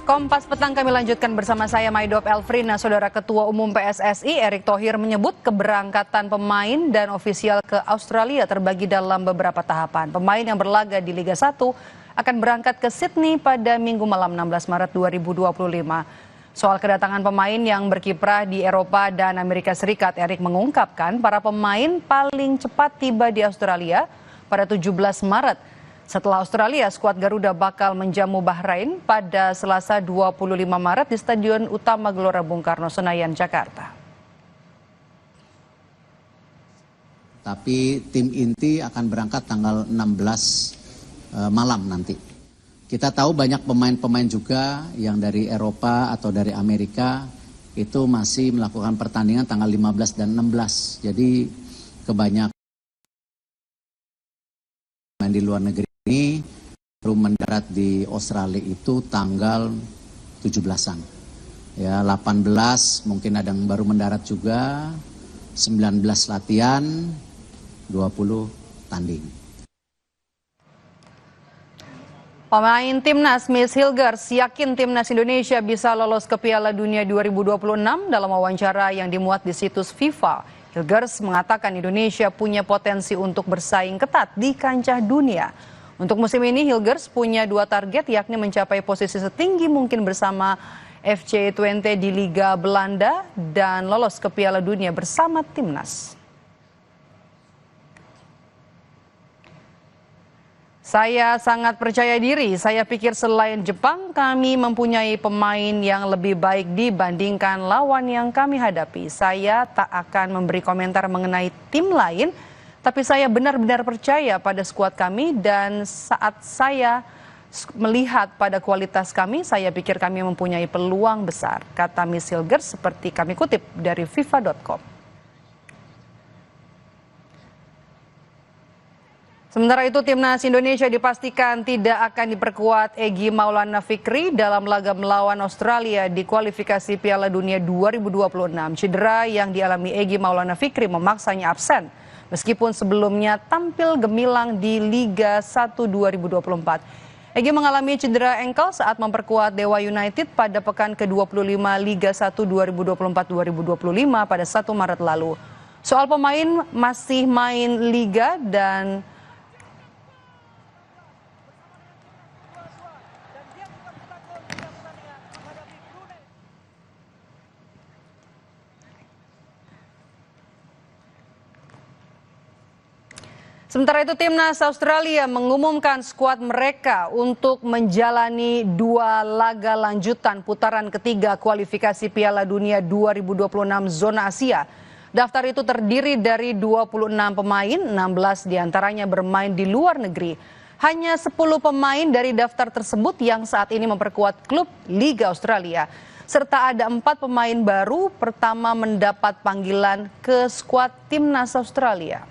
Kompas Petang kami lanjutkan bersama saya Maidop Elfrina. Saudara Ketua Umum PSSI Erick Thohir menyebut keberangkatan pemain dan ofisial ke Australia terbagi dalam beberapa tahapan. Pemain yang berlaga di Liga 1 akan berangkat ke Sydney pada Minggu malam 16 Maret 2025. Soal kedatangan pemain yang berkiprah di Eropa dan Amerika Serikat, Erick mengungkapkan para pemain paling cepat tiba di Australia pada 17 Maret. Setelah Australia, skuad Garuda bakal menjamu Bahrain pada Selasa 25 Maret di Stadion Utama Gelora Bung Karno, Senayan, Jakarta. Tapi tim inti akan berangkat tanggal 16 malam nanti. Kita tahu banyak pemain-pemain juga yang dari Eropa atau dari Amerika itu masih melakukan pertandingan tanggal 15 dan 16. Jadi kebanyakan main di luar negeri ini baru mendarat di Australia itu tanggal 17-an. Ya, 18 mungkin ada yang baru mendarat juga, 19 latihan, 20 tanding. Pemain timnas Miss Hilgers yakin timnas Indonesia bisa lolos ke Piala Dunia 2026 dalam wawancara yang dimuat di situs FIFA. Hilgers mengatakan Indonesia punya potensi untuk bersaing ketat di kancah dunia. Untuk musim ini Hilgers punya 2 target, yakni mencapai posisi setinggi mungkin bersama FC Twente di Liga Belanda dan lolos ke Piala Dunia bersama timnas. Saya sangat percaya diri, saya pikir selain Jepang kami mempunyai pemain yang lebih baik dibandingkan lawan yang kami hadapi. Saya tak akan memberi komentar mengenai tim lain, tapi saya benar-benar percaya pada skuad kami dan saat saya melihat pada kualitas kami, saya pikir kami mempunyai peluang besar, kata Miss Hilgers seperti kami kutip dari FIFA.com. Sementara itu, timnas Indonesia dipastikan tidak akan diperkuat Egy Maulana Fikri dalam laga melawan Australia di kualifikasi Piala Dunia 2026. Cedera yang dialami Egy Maulana Fikri memaksanya absen, meskipun sebelumnya tampil gemilang di Liga 1 2024. Egy mengalami cedera engkel saat memperkuat Dewa United pada pekan ke-25 Liga 1 2024-2025 pada 1 Maret lalu. Soal pemain masih main Liga dan sementara itu, timnas Australia mengumumkan skuad mereka untuk menjalani 2 laga lanjutan putaran ketiga kualifikasi Piala Dunia 2026 zona Asia. Daftar itu terdiri dari 26 pemain, 16 diantaranya bermain di luar negeri. Hanya 10 pemain dari daftar tersebut yang saat ini memperkuat klub Liga Australia. Serta ada 4 pemain baru pertama mendapat panggilan ke skuad timnas Australia.